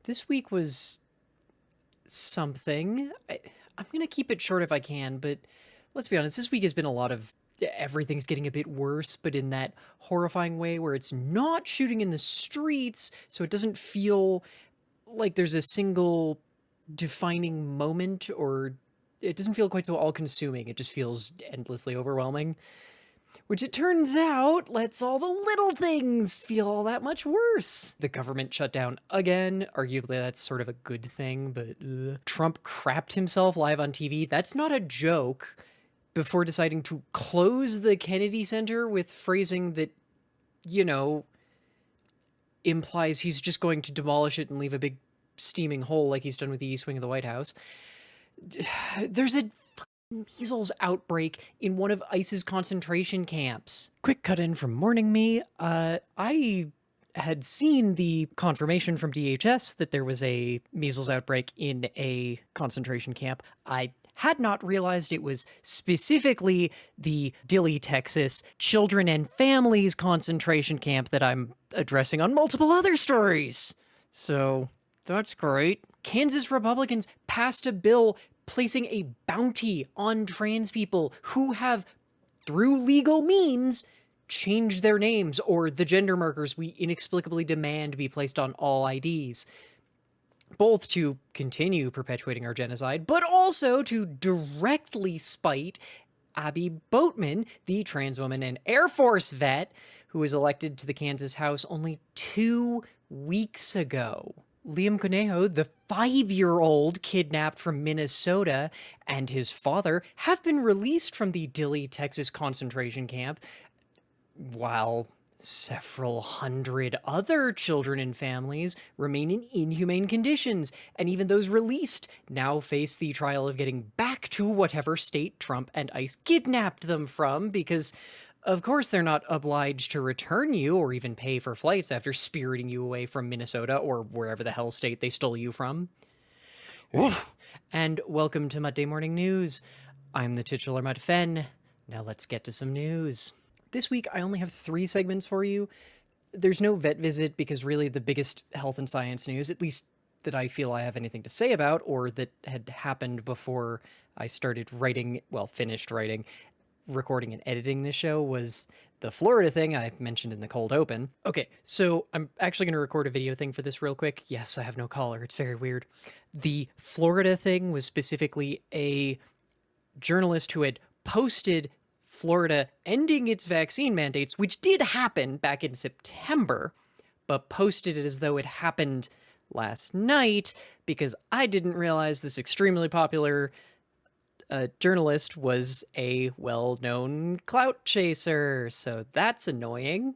This week was something. I'm going to keep it short if I can, but let's be honest, this week has been a lot of everything's getting a bit worse, but in that horrifying way where it's not shooting in the streets, so it doesn't feel like there's a single defining moment, or it doesn't feel quite so all-consuming. It just feels endlessly overwhelming, which it turns out lets all the little things feel all that much worse. The government shut down again. Arguably, that's sort of a good thing, but Trump crapped himself live on TV. That's not a joke. Before deciding to close the Kennedy Center with phrasing that, implies he's just going to demolish it and leave a big steaming hole like he's done with the East Wing of the White House. There's a measles outbreak in one of ICE's concentration camps. Quick cut in from Morning Me. I had seen the confirmation from DHS that there was a measles outbreak in a concentration camp. I had not realized it was specifically the Dilley, Texas Children and Families concentration camp that I'm addressing on multiple other stories. So that's great. Kansas Republicans passed a bill placing a bounty on trans people who have, through legal means, changed their names or the gender markers we inexplicably demand be placed on all IDs. Both to continue perpetuating our genocide, but also to directly spite Abby Boatman, the trans woman and Air Force vet who was elected to the Kansas House only 2 weeks ago. Liam Conejo, the 5-year-old kidnapped from Minnesota, and his father have been released from the Dilley, Texas concentration camp, while several hundred other children and families remain in inhumane conditions, and even those released now face the trial of getting back to whatever state Trump and ICE kidnapped them from, because of course they're not obliged to return you or even pay for flights after spiriting you away from Minnesota or wherever the hell state they stole you from. And welcome to Muttday Morning News. I'm the titular Mutt Fen. Now let's get to some news. This week, I only have 3 segments for you. There's no vet visit because really the biggest health and science news, at least that I feel I have anything to say about or that had happened before I started writing, finished writing, recording and editing this show, was the Florida thing I mentioned in the cold open. Okay, so I'm actually going to record a video thing for this real quick. Yes, I have no caller. It's very weird. The Florida thing was specifically a journalist who had posted Florida ending its vaccine mandates, which did happen back in September, but posted it as though it happened last night because I didn't realize this extremely popular journalist was a well-known clout chaser. So that's annoying.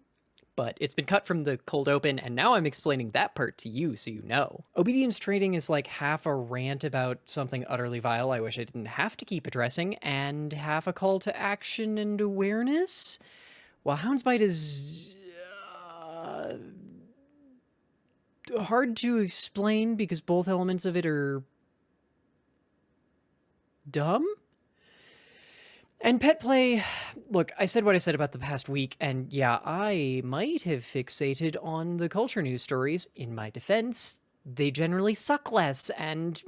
But it's been cut from the cold open, and now I'm explaining that part to you so you know. Obedience training is like half a rant about something utterly vile I wish I didn't have to keep addressing, and half a call to action and awareness. While Houndsbite is hard to explain because both elements of it are dumb. And pet play, look, I said what I said about the past week, and yeah, I might have fixated on the culture news stories. In my defense, they generally suck less, and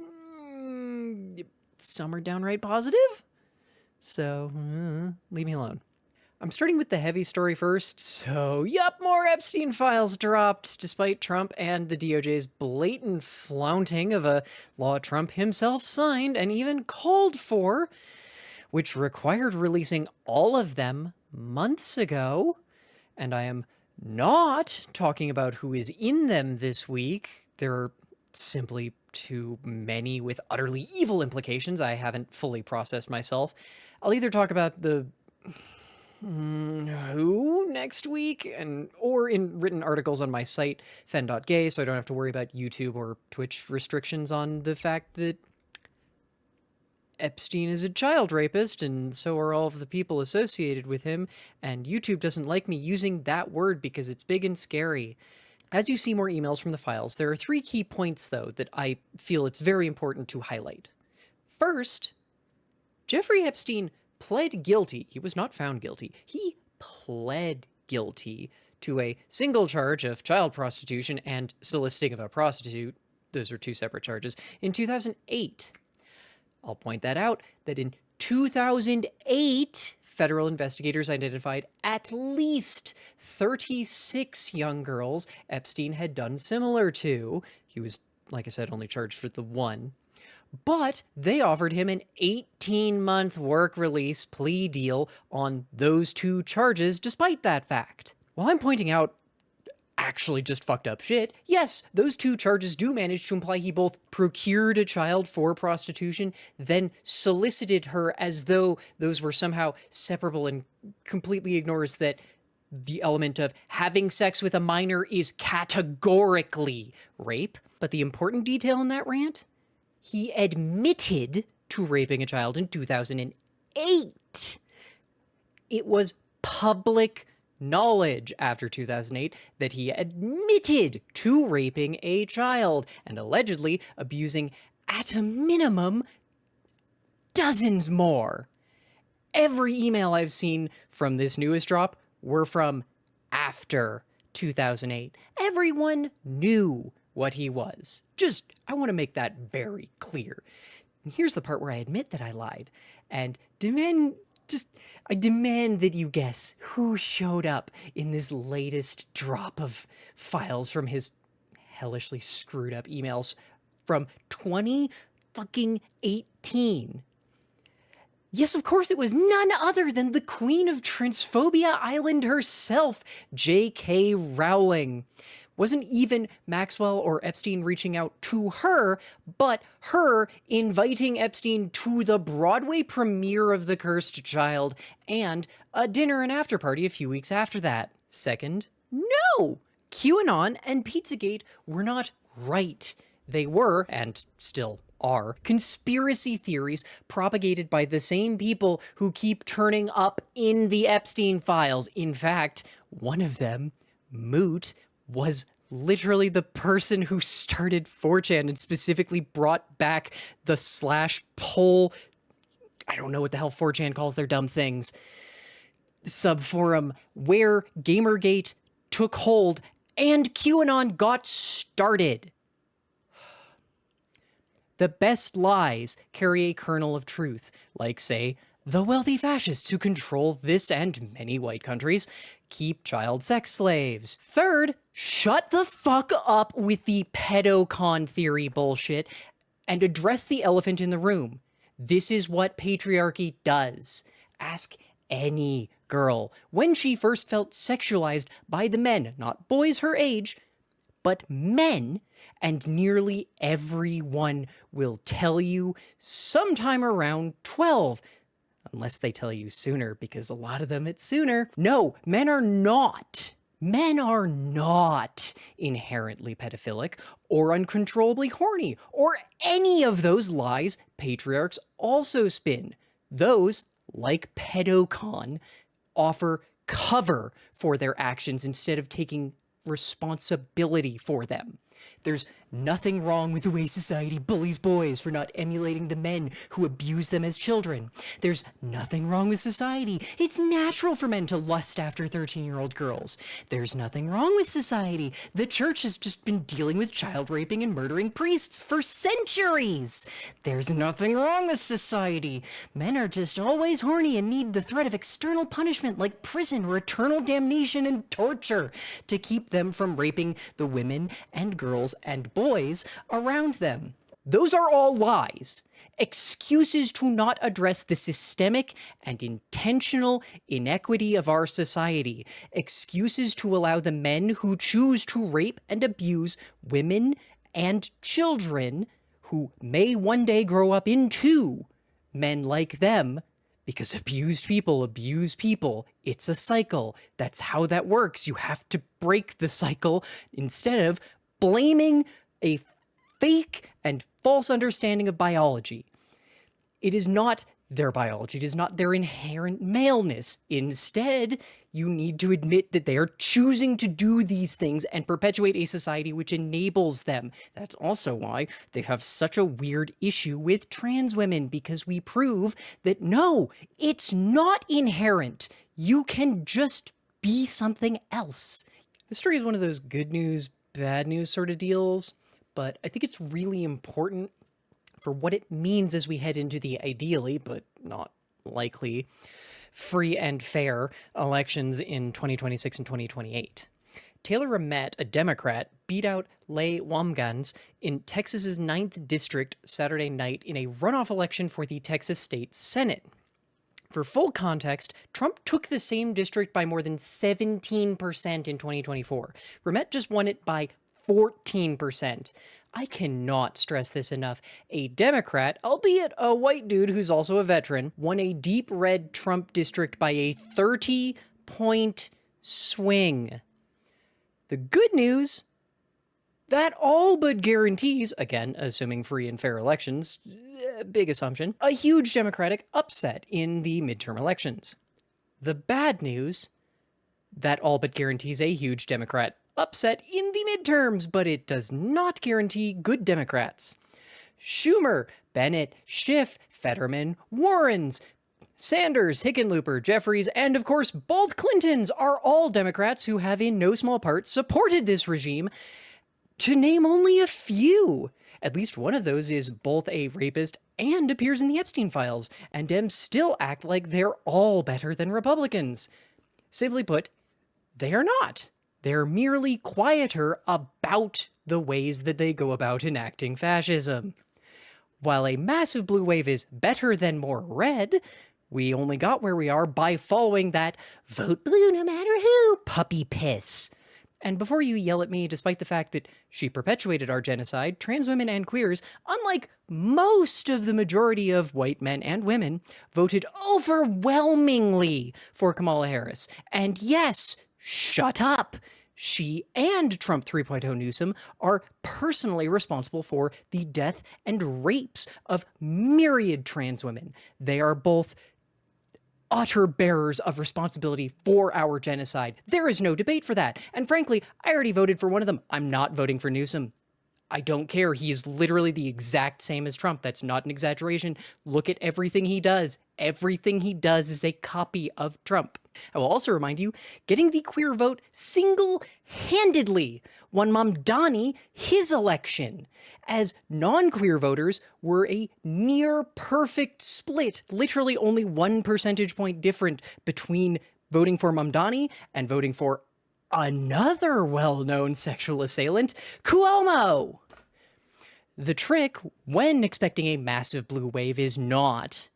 some are downright positive. So, leave me alone. I'm starting with the heavy story first, so more Epstein Files dropped, despite Trump and the DOJ's blatant flaunting of a law Trump himself signed and even called for, which required releasing all of them months ago. And I am not talking about who is in them this week. There are simply too many with utterly evil implications I haven't fully processed myself. I'll either talk about the who next week, or in written articles on my site, fen.gay, so I don't have to worry about YouTube or Twitch restrictions on the fact that Epstein is a child rapist, and so are all of the people associated with him, and YouTube doesn't like me using that word because it's big and scary. As you see more emails from the files, there are 3 key points, though, that I feel it's very important to highlight. First, Jeffrey Epstein pled guilty. He was not found guilty. He pled guilty to a single charge of child prostitution and soliciting of a prostitute, those are two separate charges. In 2008, I'll point that out, that in 2008, federal investigators identified at least 36 young girls Epstein had done similar to. He was, like I said, only charged for the one. But they offered him an 18-month work release plea deal on those two charges despite that fact. While I'm pointing out actually just fucked up shit, yes, those two charges do manage to imply he both procured a child for prostitution, then solicited her, as though those were somehow separable, and completely ignores that the element of having sex with a minor is categorically rape. But the important detail in that rant? He admitted to raping a child in 2008. It was public knowledge after 2008 that he admitted to raping a child and allegedly abusing, at a minimum, dozens more. Every email I've seen from this newest drop were from after 2008. Everyone knew what he was. I want to make that very clear. And here's the part where I admit that I lied and I demand that you guess who showed up in this latest drop of files from his hellishly screwed up emails from 2018. Yes, of course, it was none other than the queen of Transphobia Island herself, J.K. Rowling. Wasn't even Maxwell or Epstein reaching out to her, but her inviting Epstein to the Broadway premiere of The Cursed Child and a dinner and after party a few weeks after that. Second, no! QAnon and Pizzagate were not right. They were, and still are, conspiracy theories propagated by the same people who keep turning up in the Epstein Files. In fact, one of them, Moot, was literally the person who started 4chan and specifically brought back the /poll, I don't know what the hell 4chan calls their dumb things, subforum where Gamergate took hold and QAnon got started. The best lies carry a kernel of truth, like, say, the wealthy fascists who control this and many white countries keep child sex slaves. Third, shut the fuck up with the pedocon theory bullshit and address the elephant in the room. This is what patriarchy does. Ask any girl when she first felt sexualized by the men, not boys her age, but men, and nearly everyone will tell you sometime around 12. Unless they tell you sooner, because a lot of them it's sooner. No, men are not inherently pedophilic or uncontrollably horny or any of those lies patriarchs also spin. Those, like pedocon, offer cover for their actions instead of taking responsibility for them. There's nothing wrong with the way society bullies boys for not emulating the men who abuse them as children. There's nothing wrong with society. It's natural for men to lust after 13-year-old girls. There's nothing wrong with society. The church has just been dealing with child raping and murdering priests for centuries. There's nothing wrong with society. Men are just always horny and need the threat of external punishment like prison or eternal damnation and torture to keep them from raping the women and girls and boys around them. Those are all lies. Excuses to not address the systemic and intentional inequity of our society. Excuses to allow the men who choose to rape and abuse women and children, who may one day grow up into men like them, because abused people abuse people. It's a cycle. That's how that works. You have to break the cycle instead of blaming a fake and false understanding of biology. It is not their biology. It is not their inherent maleness. Instead, you need to admit that they are choosing to do these things and perpetuate a society which enables them. That's also why they have such a weird issue with trans women, because we prove that no, it's not inherent. You can just be something else. This story is one of those good news, bad news sort of deals. but I think it's really important for what it means as we head into the ideally, but not likely, free and fair elections in 2026 and 2028. Taylor Rehmet, a Democrat, beat out Leigh Wambsganss in Texas's 9th District Saturday night in a runoff election for the Texas State Senate. For full context, Trump took the same district by more than 17% in 2024. Rehmet just won it by 14%. I cannot stress this enough. A Democrat, albeit a white dude who's also a veteran, won a deep red Trump district by a 30-point swing. The good news, that all but guarantees, again, assuming free and fair elections, big assumption, a huge Democratic upset in the midterm elections. The bad news, that all but guarantees a huge Democrat upset in the midterms, but it does not guarantee good Democrats. Schumer, Bennett, Schiff, Fetterman, Warrens, Sanders, Hickenlooper, Jeffries, and of course both Clintons are all Democrats who have in no small part supported this regime, to name only a few. At least one of those is both a rapist and appears in the Epstein Files, and Dems still act like they're all better than Republicans. Simply put, they are not. They're merely quieter about the ways that they go about enacting fascism. While a massive blue wave is better than more red, we only got where we are by following that vote blue no matter who puppy piss. And before you yell at me, despite the fact that she perpetuated our genocide, trans women and queers, unlike most of the majority of white men and women, voted overwhelmingly for Kamala Harris. And yes, shut up. She and Trump 3.0 Newsom are personally responsible for the death and rapes of myriad trans women. They are both utter bearers of responsibility for our genocide. There is no debate for that. And frankly, I already voted for one of them. I'm not voting for Newsom. I don't care. He is literally the exact same as Trump. That's not an exaggeration. Look at everything he does. Everything he does is a copy of Trump. I will also remind you, getting the queer vote single-handedly won Mamdani his election, as non-queer voters were a near-perfect split, literally only 1 percentage point different between voting for Mamdani and voting for another well-known sexual assailant, Cuomo. The trick when expecting a massive blue wave is not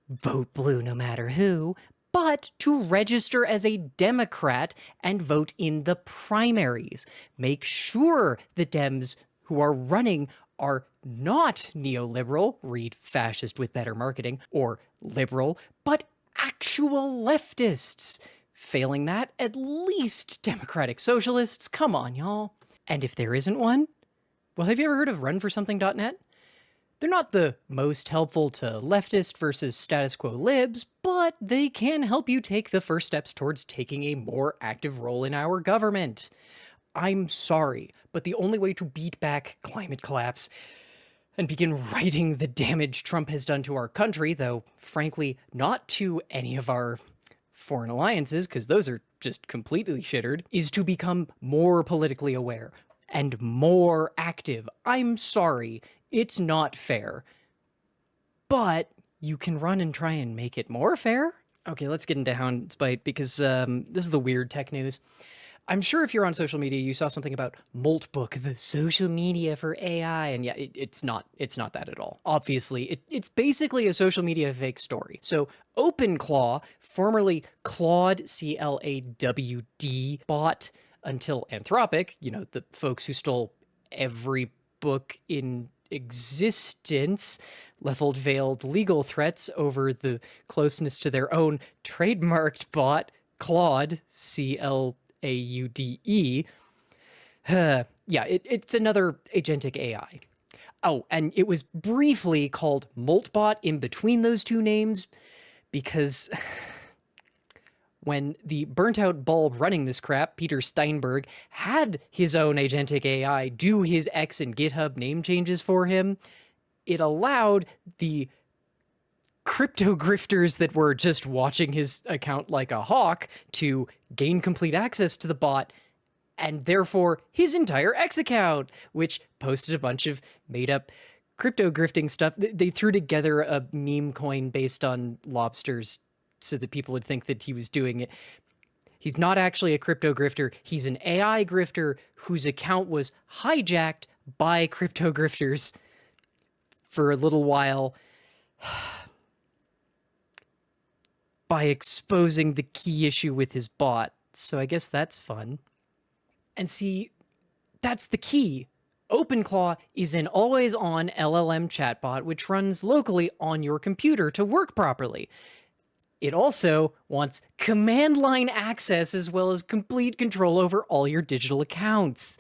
vote blue no matter who, but to register as a Democrat and vote in the primaries. Make sure the Dems who are running are not neoliberal, read fascist with better marketing, or liberal, but actual leftists. Failing that, at least democratic socialists. Come on, y'all. And if there isn't one, well, have you ever heard of runforsomething.net? They're not the most helpful to leftist versus status quo libs, but they can help you take the first steps towards taking a more active role in our government. I'm sorry, but the only way to beat back climate collapse and begin righting the damage Trump has done to our country, though frankly not to any of our foreign alliances, because those are just completely shittered, is to become more politically aware and more active. I'm sorry, it's not fair. But you can run and try and make it more fair? Okay, let's get into Houndspite, because this is the weird tech news. I'm sure if you're on social media, you saw something about Moltbook, the social media for AI, and yeah, it's not that at all. Obviously, it's basically a social media fake story. So OpenClaw, formerly Claude, C-L-A-W-D, bot until Anthropic, you know, the folks who stole every book in existence, leveled veiled legal threats over the closeness to their own trademarked bot, Claude, C-L-A-U-D-E. Yeah, it's another agentic AI. Oh, and it was briefly called Moltbot in between those two names because when the burnt-out bulb running this crap, Peter Steinberg, had his own agentic AI do his X and GitHub name changes for him, it allowed the crypto grifters that were just watching his account like a hawk to gain complete access to the bot and therefore his entire X account, which posted a bunch of made-up crypto grifting stuff. They threw together a meme coin based on lobsters so that people would think that he was doing it. He's not actually a crypto grifter. He's an AI grifter whose account was hijacked by crypto grifters for a little while by exposing the key issue with his bot. So I guess that's fun. And see, that's the key. OpenClaw is an always-on LLM chatbot which runs locally on your computer to work properly. It also wants command line access as well as complete control over all your digital accounts,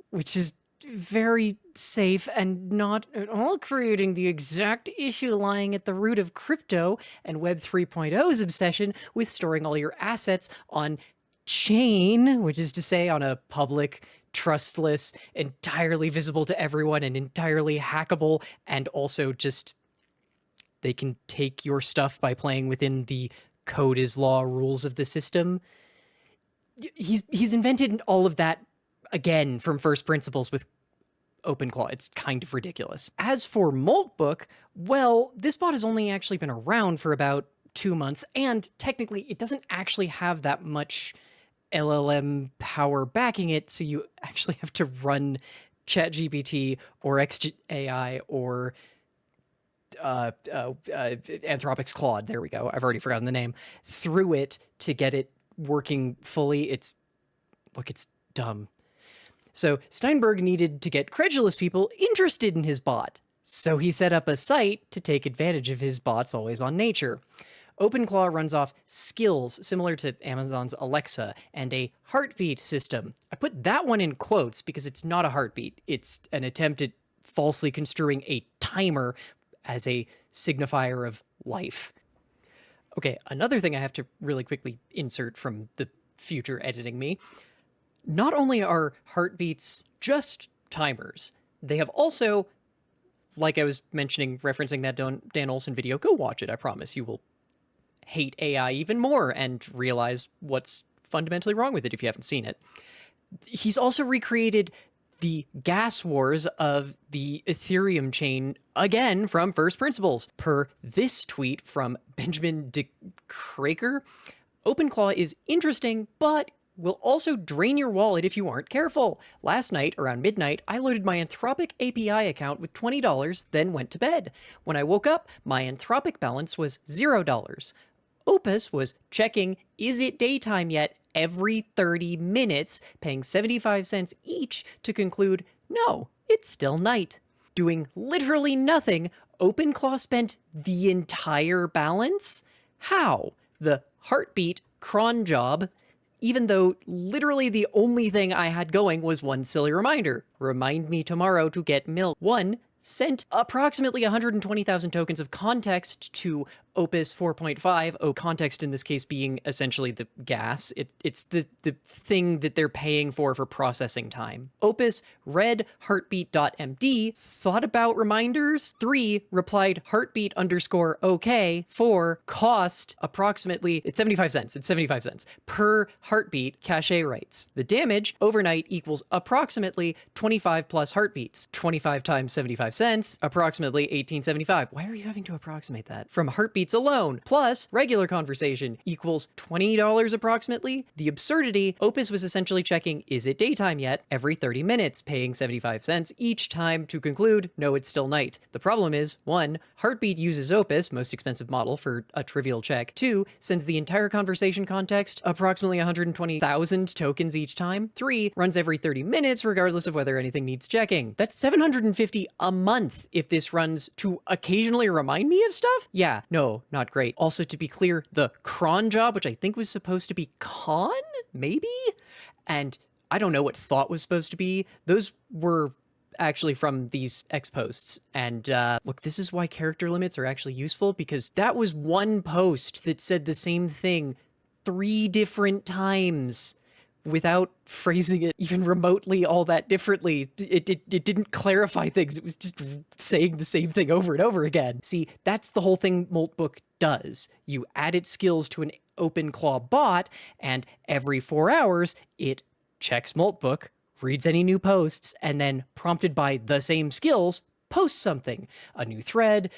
which is very safe and not at all creating the exact issue lying at the root of crypto and Web 3.0's obsession with storing all your assets on chain, which is to say on a public, trustless, entirely visible to everyone and entirely hackable, and also just they can take your stuff by playing within the code is law rules of the system. He's invented all of that again from first principles with OpenClaw. It's kind of ridiculous. As for Moltbook, well, this bot has only actually been around for about 2 months, and technically it doesn't actually have that much LLM power backing it, so you actually have to run ChatGPT or XAI or Anthropic's Claude, there we go, I've already forgotten the name, through it to get it working fully. It's dumb. So Steinberg needed to get credulous people interested in his bot, so he set up a site to take advantage of his bot's always-on nature. OpenClaw runs off skills similar to Amazon's Alexa and a heartbeat system. I put that one in quotes because it's not a heartbeat. It's an attempt at falsely construing a timer as a signifier of life. Okay, another thing I have to really quickly insert from the future editing me. Not only are heartbeats just timers, they have also, like I was mentioning, referencing that Dan Olson video, go watch it, I promise. You will hate AI even more and realize what's fundamentally wrong with it if you haven't seen it. He's also recreated the gas wars of the Ethereum chain again from first principles. Per this tweet from Benjamin de Kraker, OpenClaw is interesting, but will also drain your wallet if you aren't careful. Last night, around midnight, I loaded my Anthropic API account with $20, then went to bed. When I woke up, my Anthropic balance was $0. Opus was checking, is it daytime yet, every 30 minutes, paying 75 cents each to conclude, no, it's still night. Doing literally nothing, OpenClaw spent the entire balance? How? The heartbeat cron job, even though literally the only thing I had going was one silly reminder. Remind me tomorrow to get milk. One, sent approximately 120,000 tokens of context to Opus 4.5, context in this case being essentially the gas. It's the thing that they're paying for processing time. Opus read heartbeat.md, thought about reminders. 3, replied heartbeat _ okay. 4, cost approximately, it's 75 cents. It's 75 cents per heartbeat, cache writes. The damage overnight equals approximately 25 plus heartbeats. 25 times 75 cents, approximately 1875. Why are you having to approximate that? From heartbeats alone, plus regular conversation equals $20 approximately. The absurdity, Opus was essentially checking, is it daytime yet, every 30 minutes, paying 75 cents each time to conclude, no, it's still night. The problem is, 1, Heartbeat uses Opus, most expensive model, for a trivial check. 2, sends the entire conversation context, approximately 120,000 tokens each time. 3, runs every 30 minutes regardless of whether anything needs checking. That's 750 a month if this runs to occasionally remind me of stuff? Yeah, no, not great. Also, to be clear, the cron job, which I think was supposed to be con, maybe? And I don't know what thought was supposed to be. Those were actually from these X posts. And look, this is why character limits are actually useful, because that was one post that said the same thing 3 different times without phrasing it even remotely all that differently. It didn't clarify things. It was just saying the same thing over and over again. See, that's the whole thing Moltbook does. You add its skills to an OpenClaw bot, and every 4 hours, it checks Moltbook, reads any new posts, and then, prompted by the same skills, posts something. A new thread,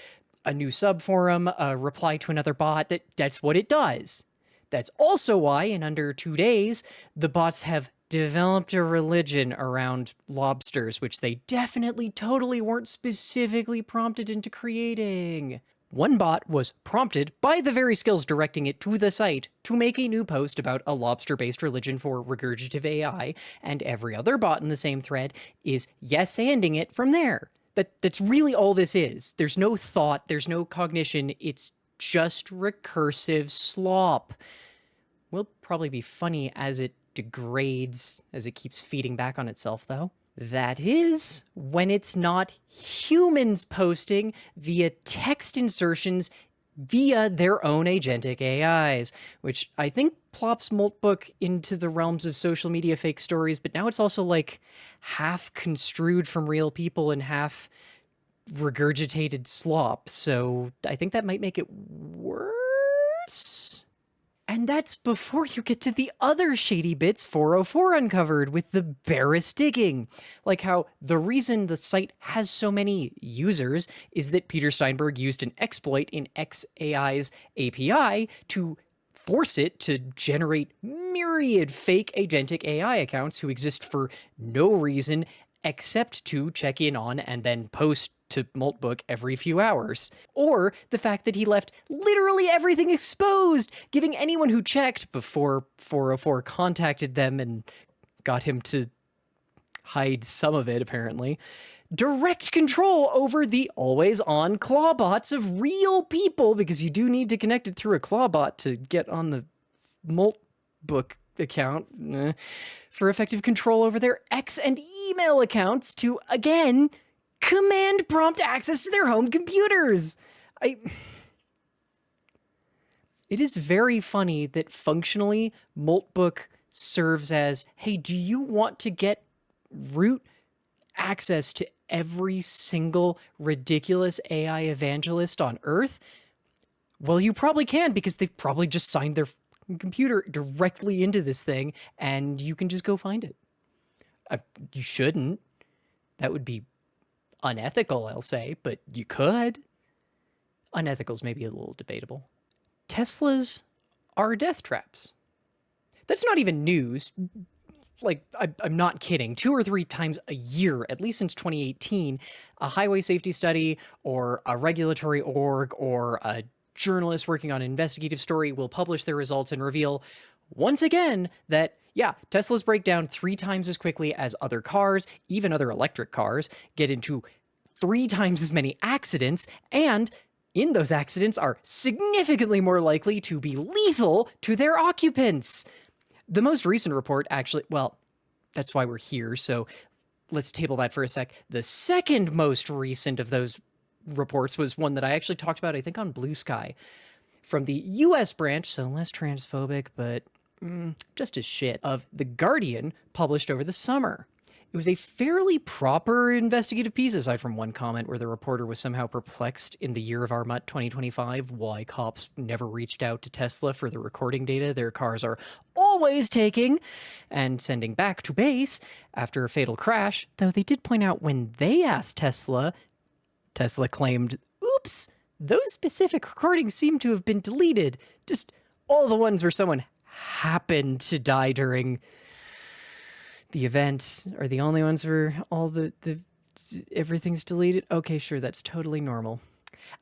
a new subforum, a reply to another bot. That's what it does. That's also why, in under 2 days, the bots have developed a religion around lobsters, which they definitely totally weren't specifically prompted into creating. One bot was prompted by the very skills directing it to the site to make a new post about a lobster-based religion for regurgitative AI, and every other bot in the same thread is yes-anding it from there. That's really all this is. There's no thought, there's no cognition, it's just recursive slop. Will probably be funny as it degrades, as it keeps feeding back on itself, though. That is, when it's not humans posting via text insertions via their own agentic AIs, which I think plops Moltbook into the realms of social media fake stories, but now it's also like half construed from real people and half regurgitated slop, so I think that might make it worse. And that's before you get to the other shady bits 404 uncovered with the barest digging. Like how the reason the site has so many users is that Peter Steinberg used an exploit in XAI's API to force it to generate myriad fake agentic AI accounts who exist for no reason except to check in on and then post to Moltbook every few hours. Or the fact that he left literally everything exposed, giving anyone who checked before 404 contacted them and got him to hide some of it, apparently, direct control over the always-on clawbots of real people, because you do need to connect it through a clawbot to get on the Moltbook account, for effective control over their X and email accounts to, again, command prompt access to their home computers. It is very funny that functionally Moltbook serves as, hey, do you want to get root access to every single ridiculous AI evangelist on Earth? Well, you probably can, because they've probably just signed their computer directly into this thing, and you can just go find it. You shouldn't. That would be unethical, I'll say, but you could. Unethical's maybe a little debatable. Teslas are death traps. That's not even news. Like, I'm not kidding. 2 or 3 times a year, at least since 2018, a highway safety study or a regulatory org or a journalist working on an investigative story will publish their results and reveal, once again, that yeah, Teslas break down 3 times as quickly as other cars, even other electric cars, get into 3 times as many accidents, and in those accidents are significantly more likely to be lethal to their occupants. The most recent report actually, well, that's why we're here, so let's table that for a sec. The second most recent of those reports was one that I actually talked about, I think, on Blue Sky, from the US branch, so less transphobic, but just as shit, of The Guardian, published over the summer. It was a fairly proper investigative piece, aside from one comment where the reporter was somehow perplexed in the year of our Mutt 2025 why cops never reached out to Tesla for the recording data their cars are always taking and sending back to base after a fatal crash, though they did point out when they asked Tesla claimed, oops, those specific recordings seem to have been deleted. Just all the ones where someone happened to die during the event are the only ones where all the everything's deleted. Okay, sure, that's totally normal.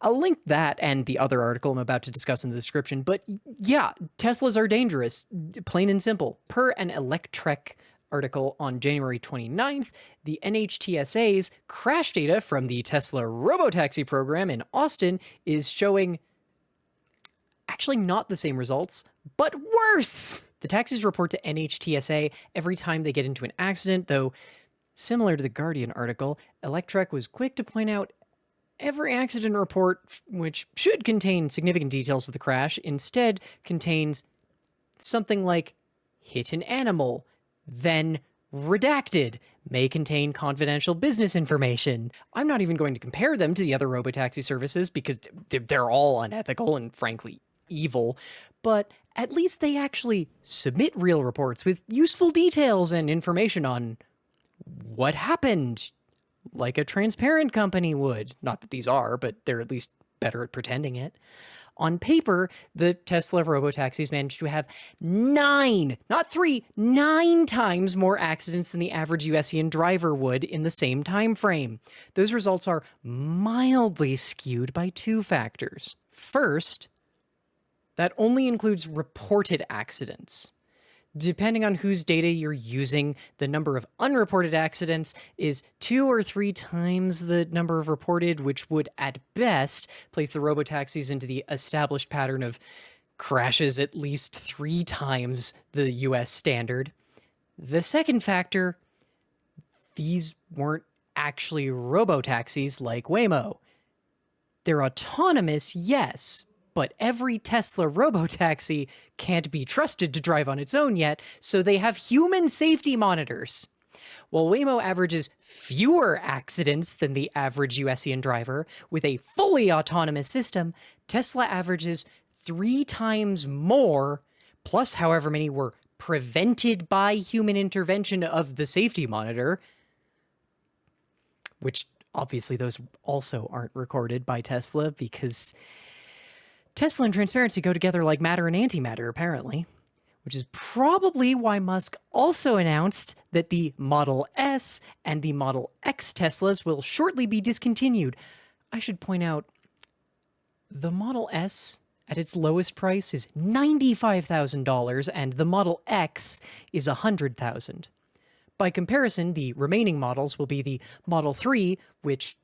I'll link that and the other article I'm about to discuss in the description, but yeah, Teslas are dangerous, plain and simple. Per an Electrek article on January 29th, the NHTSA's crash data from the Tesla Robotaxi program in Austin is showing actually not the same results, but worse. The taxis report to NHTSA every time they get into an accident, though similar to the Guardian article, Electrek was quick to point out every accident report, which should contain significant details of the crash, instead contains something like hit an animal, then redacted, may contain confidential business information. I'm not even going to compare them to the other robotaxi services because they're all unethical and frankly evil, but at least they actually submit real reports with useful details and information on what happened, like a transparent company would. Not that these are, but they're at least better at pretending it. On paper, the Tesla robotaxis managed to have 9, not 3, 9 times more accidents than the average USian driver would in the same time frame. Those results are mildly skewed by 2 factors. First, that only includes reported accidents. Depending on whose data you're using, the number of unreported accidents is 2 or 3 times the number of reported, which would, at best, place the robotaxis into the established pattern of crashes at least 3 times the US standard. The second factor, these weren't actually robotaxis like Waymo. They're autonomous, yes, but every Tesla robotaxi can't be trusted to drive on its own yet, so they have human safety monitors. While Waymo averages fewer accidents than the average USian driver with a fully autonomous system, Tesla averages 3 times more, plus however many were prevented by human intervention of the safety monitor, which obviously those also aren't recorded by Tesla because Tesla and transparency go together like matter and antimatter, apparently, which is probably why Musk also announced that the Model S and the Model X Teslas will shortly be discontinued. I should point out, the Model S at its lowest price is $95,000 and the Model X is $100,000. By comparison, the remaining models will be the Model 3, which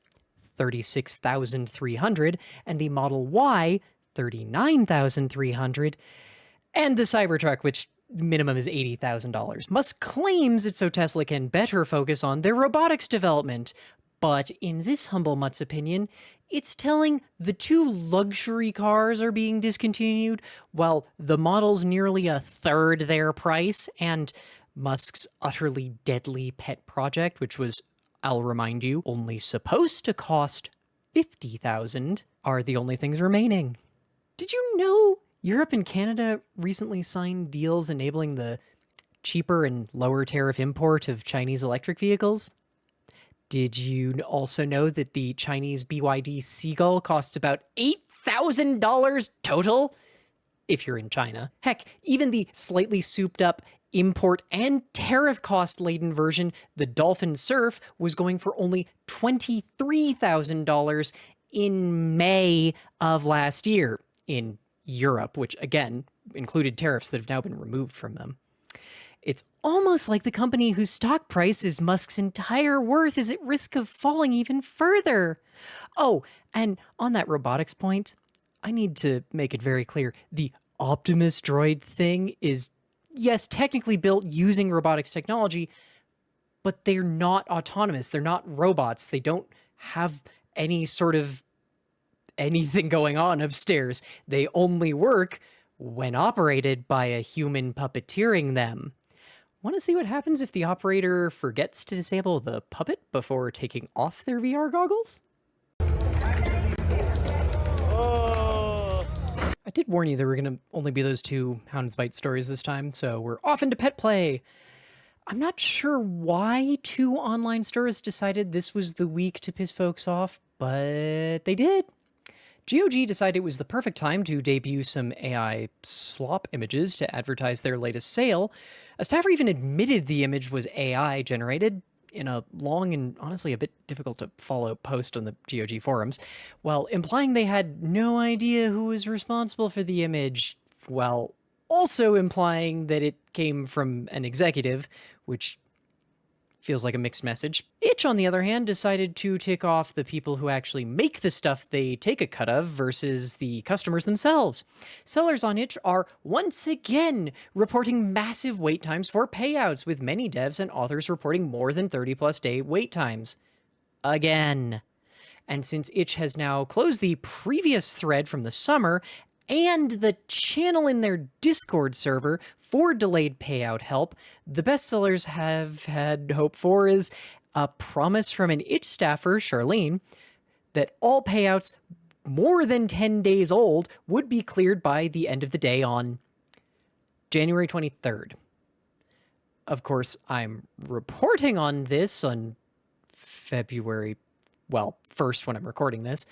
$36,300, and the Model Y, $39,300, and the Cybertruck, which minimum is $80,000. Musk claims it's so Tesla can better focus on their robotics development, but in this humble mutt's opinion, it's telling the 2 luxury cars are being discontinued, while the models nearly a third their price, and Musk's utterly deadly pet project, which was, I'll remind you, only supposed to cost $50,000, are the only things remaining. Did you know Europe and Canada recently signed deals enabling the cheaper and lower tariff import of Chinese electric vehicles? Did you also know that the Chinese BYD Seagull costs about $8,000 total? If you're in China. Heck, even the slightly souped up import and tariff cost laden version, the Dolphin Surf, was going for only $23,000 in May of last year in Europe, which again included tariffs that have now been removed from them. It's almost like the company whose stock price is Musk's entire worth is at risk of falling even further. Oh, and on that robotics point, I need to make it very clear. The Optimus droid thing is, yes, technically built using robotics technology, but they're not autonomous. They're not robots. They don't have any sort of anything going on upstairs. They only work when operated by a human puppeteering them. Want to see what happens if the operator forgets to disable the puppet before taking off their VR goggles? I did warn you there were going to only be those 2 Hound's Bite stories this time, so we're off into pet play. I'm not sure why 2 online stores decided this was the week to piss folks off, but they did. GoG decided it was the perfect time to debut some AI slop images to advertise their latest sale. A staffer even admitted the image was AI generated in a long and honestly a bit difficult to follow post on the GoG forums, while implying they had no idea who was responsible for the image, while also implying that it came from an executive, which feels like a mixed message. Itch, on the other hand, decided to tick off the people who actually make the stuff they take a cut of versus the customers themselves. Sellers on Itch are once again reporting massive wait times for payouts, with many devs and authors reporting more than 30+ day wait times. Again. And since Itch has now closed the previous thread from the summer and the channel in their Discord server for delayed payout help, the best sellers have had hope for is a promise from an Itch staffer, Charlene, that all payouts more than 10 days old would be cleared by the end of the day on January 23rd. Of course, I'm reporting on this on February, 1st when I'm recording this,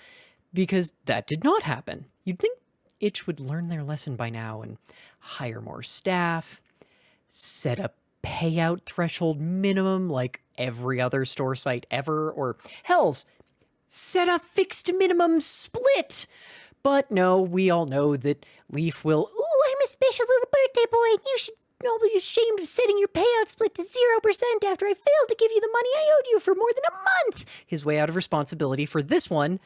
because that did not happen. You'd think Itch would learn their lesson by now and hire more staff, set a payout threshold minimum like every other store site ever, or hells, set a fixed minimum split. But no, we all know that Leaf will, "Ooh, I'm a special little birthday boy, and you should all be ashamed of setting your payout split to 0% after I failed to give you the money I owed you for more than a month." His way out of responsibility for this one,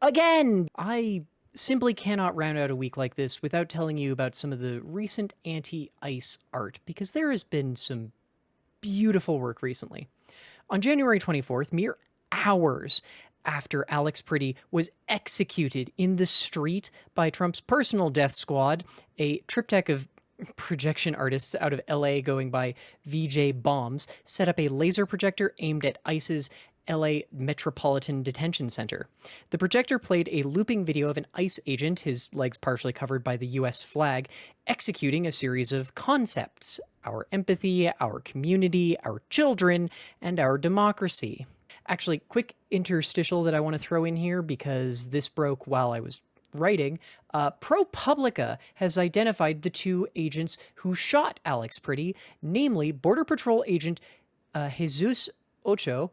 again. I simply cannot round out a week like this without telling you about some of the recent anti-ICE art, because there has been some beautiful work recently. On January 24th, mere hours after Alex Pretty was executed in the street by Trump's personal death squad, a triptych of projection artists out of LA going by VJ Bombs set up a laser projector aimed at ICE's LA Metropolitan Detention Center. The projector played a looping video of an ICE agent, his legs partially covered by the US flag, executing a series of concepts: our empathy, our community, our children, and our democracy. Actually, quick interstitial that I want to throw in here because this broke while I was writing. ProPublica has identified the two agents who shot Alex Pretty, namely Border Patrol agent Jesus Ocho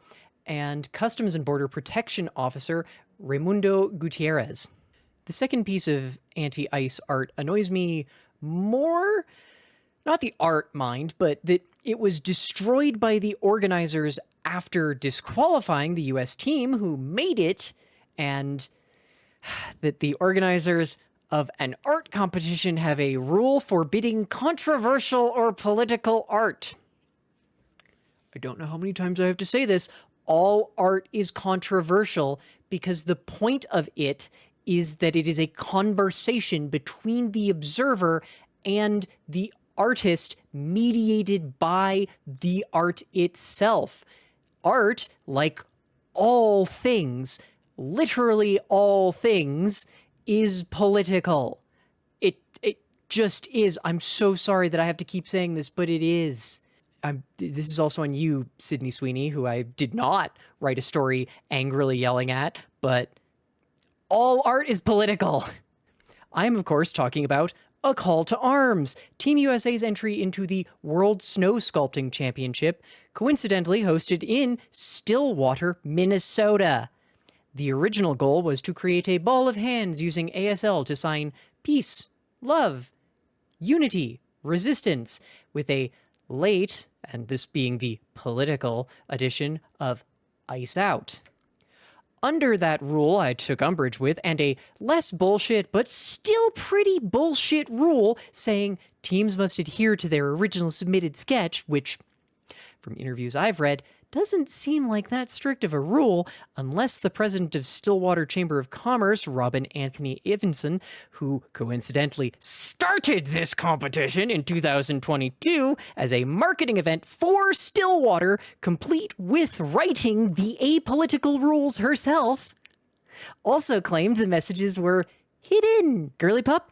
and Customs and Border Protection Officer Raimundo Gutierrez. The second piece of anti-ICE art annoys me more, not the art, mind, but that it was destroyed by the organizers after disqualifying the US team who made it, and that the organizers of an art competition have a rule forbidding controversial or political art. I don't know how many times I have to say this. All art is controversial because the point of it is that it is a conversation between the observer and the artist, mediated by the art itself. Art, like all things, literally all things, is political. It just is. I'm so sorry that I have to keep saying this, but it is. This is also on you, Sydney Sweeney, who I did not write a story angrily yelling at, but all art is political. I'm, of course, talking about A Call to Arms, Team USA's entry into the World Snow Sculpting Championship, coincidentally hosted in Stillwater, Minnesota. The original goal was to create a ball of hands using ASL to sign peace, love, unity, resistance, with a late, and this being the political, edition of Ice Out. Under that rule I took umbrage with, and a less bullshit but still pretty bullshit rule saying teams must adhere to their original submitted sketch, which, from interviews I've read, doesn't seem like that strict of a rule unless the president of Stillwater Chamber of Commerce, Robin Anthony Evanson, who coincidentally started this competition in 2022 as a marketing event for Stillwater, complete with writing the apolitical rules herself, also claimed the messages were hidden. Girly pup,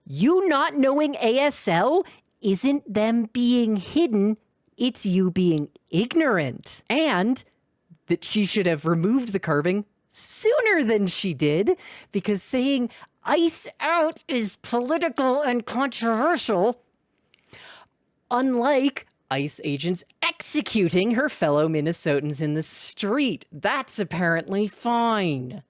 you not knowing ASL isn't them being hidden, it's you being ignorant. And that she should have removed the carving sooner than she did, because saying Ice Out is political and controversial, unlike ICE agents executing her fellow Minnesotans in the street. That's apparently fine.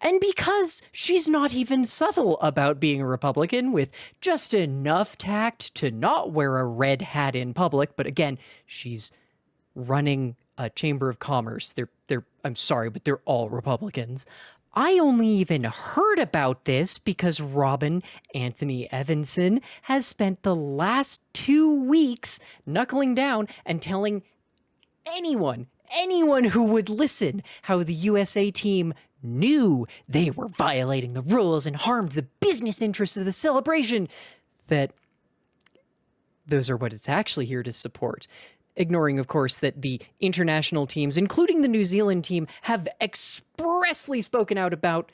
And because she's not even subtle about being a Republican, with just enough tact to not wear a red hat in public, but again, she's running a Chamber of Commerce. I'm sorry, but they're all Republicans. I only even heard about this because Robin Anthony Evanson has spent the last 2 weeks knuckling down and telling anyone who would listen how the USA team knew they were violating the rules and harmed the business interests of the celebration, that those are what it's actually here to support. Ignoring, of course, that the international teams, including the New Zealand team, have expressly spoken out about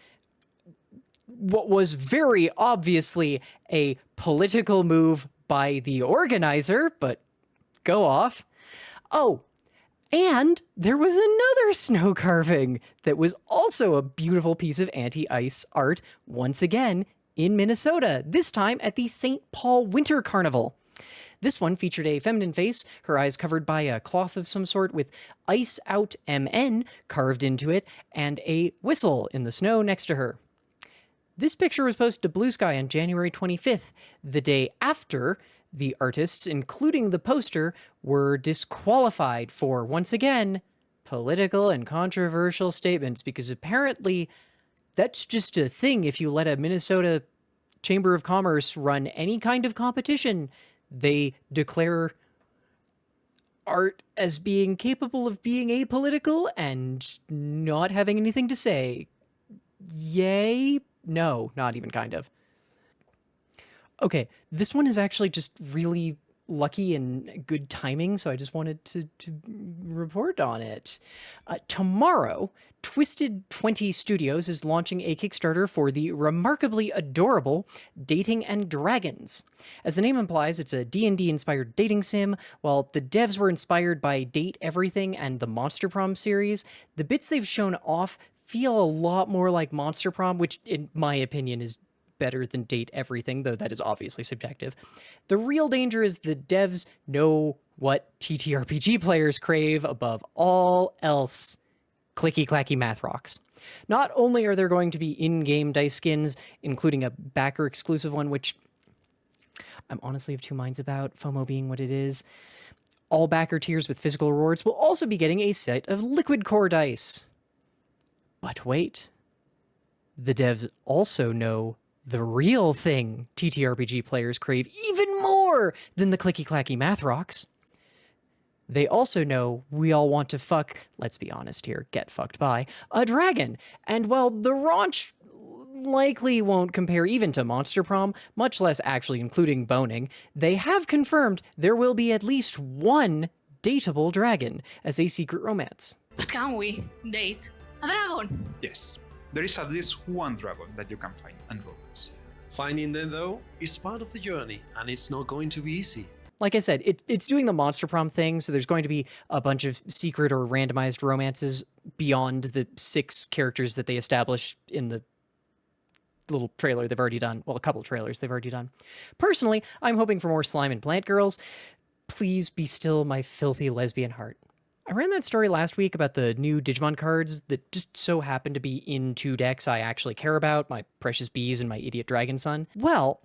what was very obviously a political move by the organizer, but go off. Oh, and there was another snow carving that was also a beautiful piece of anti-ice art, once again in Minnesota, this time at the St. Paul Winter Carnival. This one featured a feminine face, her eyes covered by a cloth of some sort with Ice Out MN carved into it, and a whistle in the snow next to her. This picture was posted to Blue Sky on January 25th, the day after the artists, including the poster, were disqualified for, once again, political and controversial statements, because apparently that's just a thing if you let a Minnesota Chamber of Commerce run any kind of competition. They declare art as being capable of being apolitical and not having anything to say. Yay? No, not even kind of. Okay, this one is actually just really lucky and good timing, so I just wanted to report on it. Tomorrow, Twisted 20 Studios is launching a Kickstarter for the remarkably adorable Dating and Dragons. As the name implies, it's a D&D inspired dating sim. While the devs were inspired by Date Everything and the Monster Prom series, the bits they've shown off feel a lot more like Monster Prom, which in my opinion is better than Date Everything, though that is obviously subjective. The real danger is the devs know what TTRPG players crave above all else: clicky-clacky math rocks. Not only are there going to be in-game dice skins, including a backer-exclusive one, which I'm honestly of two minds about, FOMO being what it is, all backer tiers with physical rewards will also be getting a set of liquid core dice. But wait, the devs also know the real thing TTRPG players crave even more than the clicky-clacky math rocks. They also know we all want to fuck, let's be honest here, get fucked by, a dragon. And while the raunch likely won't compare even to Monster Prom, much less actually including boning, they have confirmed there will be at least one dateable dragon as a secret romance. But can we date a dragon? Yes, there is at least one dragon that you can find and romance. Finding them, though, is part of the journey, and it's not going to be easy. Like I said, it's doing the Monster Prom thing, so there's going to be a bunch of secret or randomized romances beyond the 6 characters that they establish in the little trailer they've already done. Well, a couple trailers they've already done. Personally, I'm hoping for more slime and plant girls. Please be still my filthy lesbian heart. I ran that story last week about the new Digimon cards that just so happen to be in 2 decks I actually care about, my Precious Bees and my Idiot Dragon Son. Well,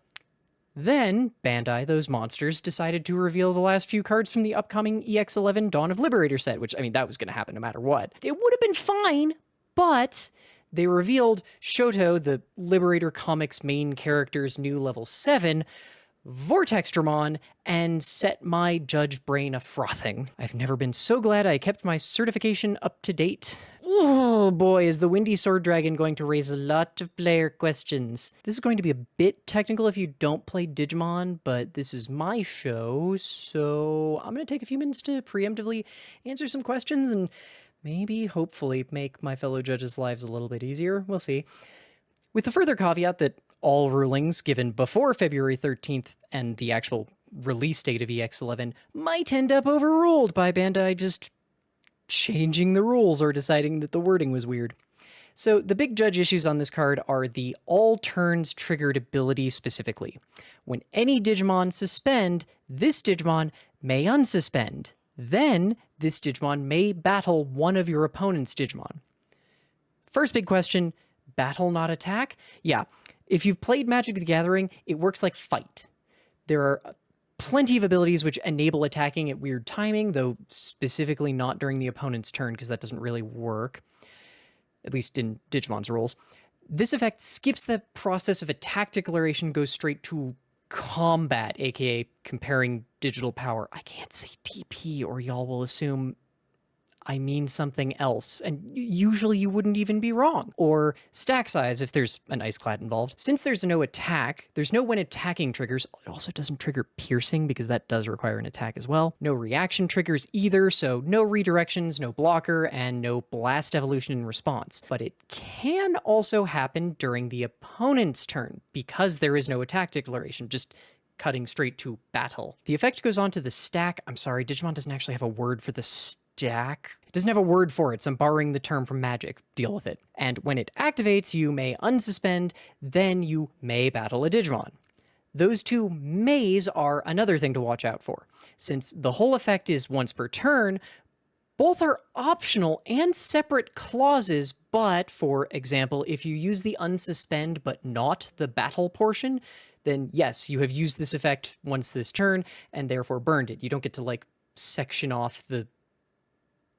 then Bandai, those monsters, decided to reveal the last few cards from the upcoming EX11 Dawn of Liberator set, which, I mean, that was going to happen no matter what. It would have been fine, but they revealed Shoto, the Liberator Comics main character's new level 7, Vortexdramon, and set my judge brain a-frothing. I've never been so glad I kept my certification up to date. Oh boy, is the Windy Sword Dragon going to raise a lot of player questions. This is going to be a bit technical if you don't play Digimon, but this is my show, so I'm going to take a few minutes to preemptively answer some questions and maybe, hopefully, make my fellow judges' lives a little bit easier. We'll see. With the further caveat that all rulings given before February 13th and the actual release date of EX11 might end up overruled by Bandai just changing the rules or deciding that the wording was weird. So the big judge issues on this card are the all turns triggered ability specifically. When any Digimon suspend, this Digimon may unsuspend. Then this Digimon may battle one of your opponent's Digimon. First big question, battle not attack? Yeah. If you've played Magic the Gathering, it works like fight. There are plenty of abilities which enable attacking at weird timing, though specifically not during the opponent's turn, because that doesn't really work, at least in Digimon's rules. This effect skips the process of attack declaration, goes straight to combat, aka comparing digital power. I can't say DP or y'all will assume I mean something else, and usually you wouldn't even be wrong. Or stack size if there's an ice clad involved. Since there's no attack, there's no when attacking triggers. It also doesn't trigger piercing because that does require an attack as well. No reaction triggers either, so no redirections, no blocker, and no blast evolution in response. But it can also happen during the opponent's turn because there is no attack declaration, just cutting straight to battle. The effect goes on to the stack. I'm sorry, Digimon doesn't actually have a word for the stack. It doesn't have a word for it, so I'm borrowing the term from Magic. Deal with it. And when it activates, you may unsuspend, then you may battle a Digimon. Those two mays are another thing to watch out for. Since the whole effect is once per turn, both are optional and separate clauses, but for example, if you use the unsuspend but not the battle portion, then yes, you have used this effect once this turn and therefore burned it. You don't get to like section off the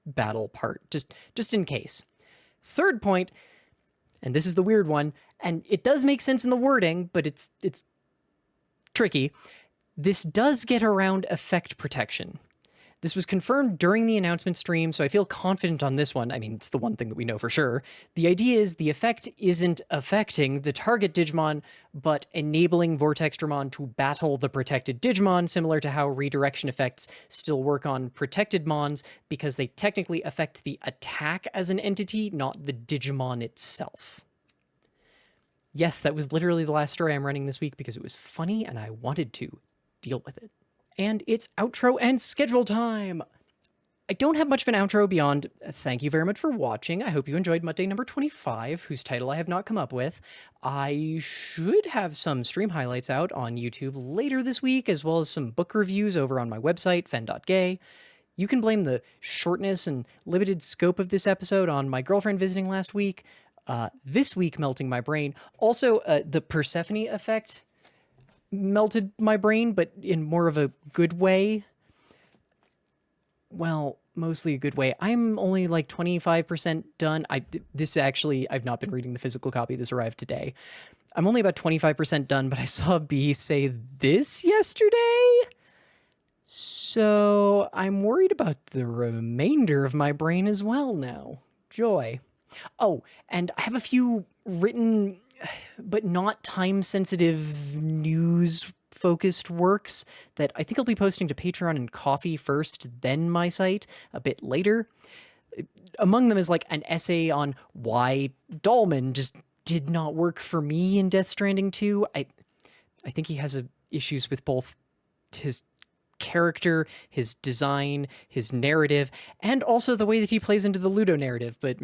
battle part, just in case. Third point, and this is the weird one, and it does make sense in the wording, but it's tricky. This does get around effect protection. This was confirmed during the announcement stream, so I feel confident on this one. I mean, it's the one thing that we know for sure. The idea is the effect isn't affecting the target Digimon, but enabling Vortexdramon to battle the protected Digimon, similar to how redirection effects still work on protected Mons, because they technically affect the attack as an entity, not the Digimon itself. Yes, that was literally the last story I'm running this week because it was funny and I wanted to deal with it. And it's outro and schedule time. I don't have much of an outro beyond thank you very much for watching. I hope you enjoyed Muttday number 25, whose title I have not come up with. I should have some stream highlights out on YouTube later this week, as well as some book reviews over on my website, fen.gay. You can blame the shortness and limited scope of this episode on my girlfriend visiting last week, this week melting my brain. Also, the Persephone effect melted my brain, but in more of a good way. Well, mostly a good way. I'm only like 25% done. I've not been reading the physical copy. This arrived today. I'm only about 25% done, but I saw B say this yesterday. So I'm worried about the remainder of my brain as well now. Joy. Oh, and I have a few written but not time-sensitive news-focused works that I think I'll be posting to Patreon and Ko-fi first, then my site a bit later. Among them is like an essay on why Dahlman just did not work for me in Death Stranding 2. I think he has issues with both his character, his design, his narrative, and also the way that he plays into the Ludo narrative, but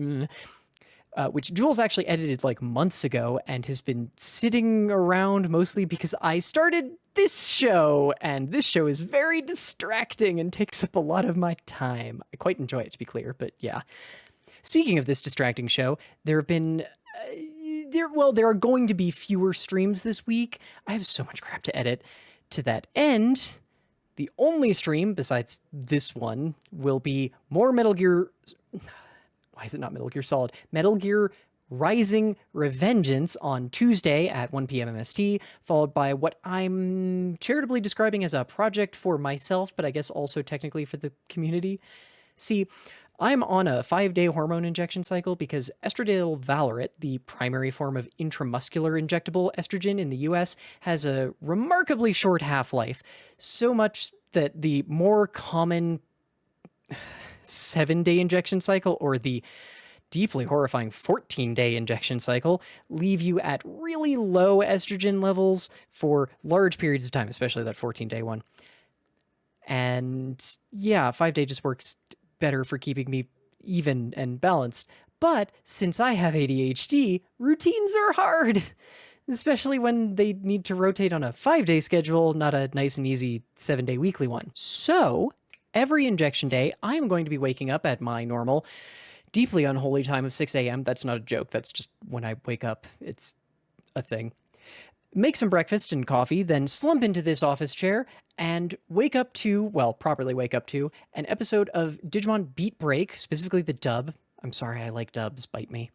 which Jules actually edited like months ago and has been sitting around mostly because I started this show, and this show is very distracting and takes up a lot of my time. I quite enjoy it, to be clear, but yeah. Speaking of this distracting show, there have been there are going to be fewer streams this week. I have so much crap to edit. To that end, the only stream besides this one will be more Metal Gear... Why is it not Metal Gear Solid? Metal Gear Rising Revengeance on Tuesday at 1 p.m. MST, followed by what I'm charitably describing as a project for myself, but I guess also technically for the community. See, I'm on a 5-day hormone injection cycle because estradiol valerate, the primary form of intramuscular injectable estrogen in the US, has a remarkably short half-life, so much that the more common 7-day injection cycle or the deeply horrifying 14-day injection cycle leave you at really low estrogen levels for large periods of time, especially that 14-day one. And yeah, 5-day just works better for keeping me even and balanced. But since I have ADHD, routines are hard, especially when they need to rotate on a 5-day schedule, not a nice and easy 7-day weekly one. So every injection day, I am going to be waking up at my normal, deeply unholy time of 6 a.m. That's not a joke. That's just when I wake up. It's a thing. Make some breakfast and coffee, then slump into this office chair and properly wake up to an episode of Digimon Beat Break, specifically the dub. I'm sorry, I like dubs, bite me.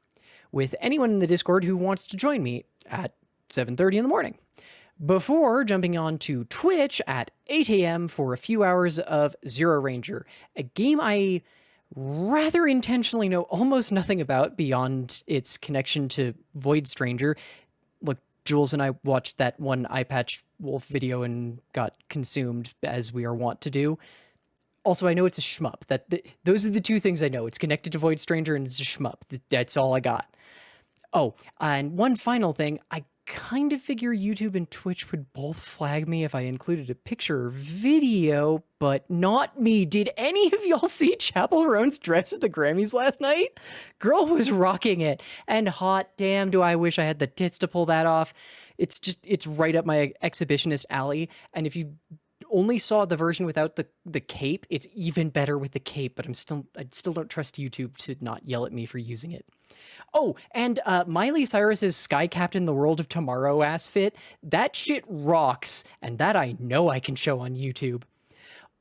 With anyone in the Discord who wants to join me at 7:30 in the morning. Before jumping on to Twitch at 8 a.m. for a few hours of Zero Ranger, a game I rather intentionally know almost nothing about beyond its connection to Void Stranger. Look, Jules and I watched that one Eye Patch Wolf video and got consumed, as we are wont to do. Also, I know it's a shmup. Those are the two things I know. It's connected to Void Stranger and it's a shmup. That's all I got. Oh, and one final thing. I kind of figure YouTube and Twitch would both flag me if I included a picture or video, but not me. Did any of y'all see Chapel Roan's dress at the Grammys last night? Girl was rocking it. And hot damn, do I wish I had the tits to pull that off. It's right up my exhibitionist alley. And if you only saw the version without the cape, it's even better with the cape, but I still don't trust YouTube to not yell at me for using it. Oh, and Miley Cyrus's Sky Captain the World of Tomorrow ass fit, that shit rocks, and that I know I can show on YouTube.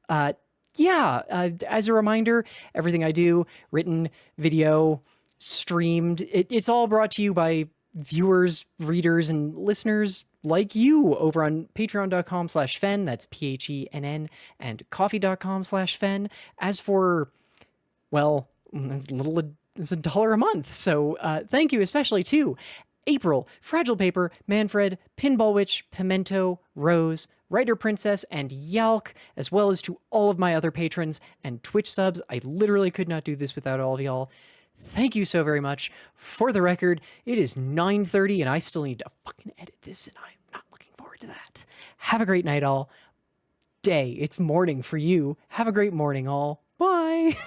As a reminder, everything I do, written, video, streamed, it's all brought to you by viewers, readers, and listeners like you over on patreon.com/Fen, that's PHENN, and coffee.com/Fen. As for, well, it's $1 a month, so thank you especially to April, Fragile Paper, Manfred, Pinball Witch, Pimento, Rose, Writer Princess, and Yalk, as well as to all of my other patrons and Twitch subs. I literally could not do this without all of y'all. Thank you so very much. For the record, it is 9:30 and I still need to fucking edit this, and I'm not looking forward to that. Have a great night, all. Day, it's morning for you. Have a great morning, all. Bye.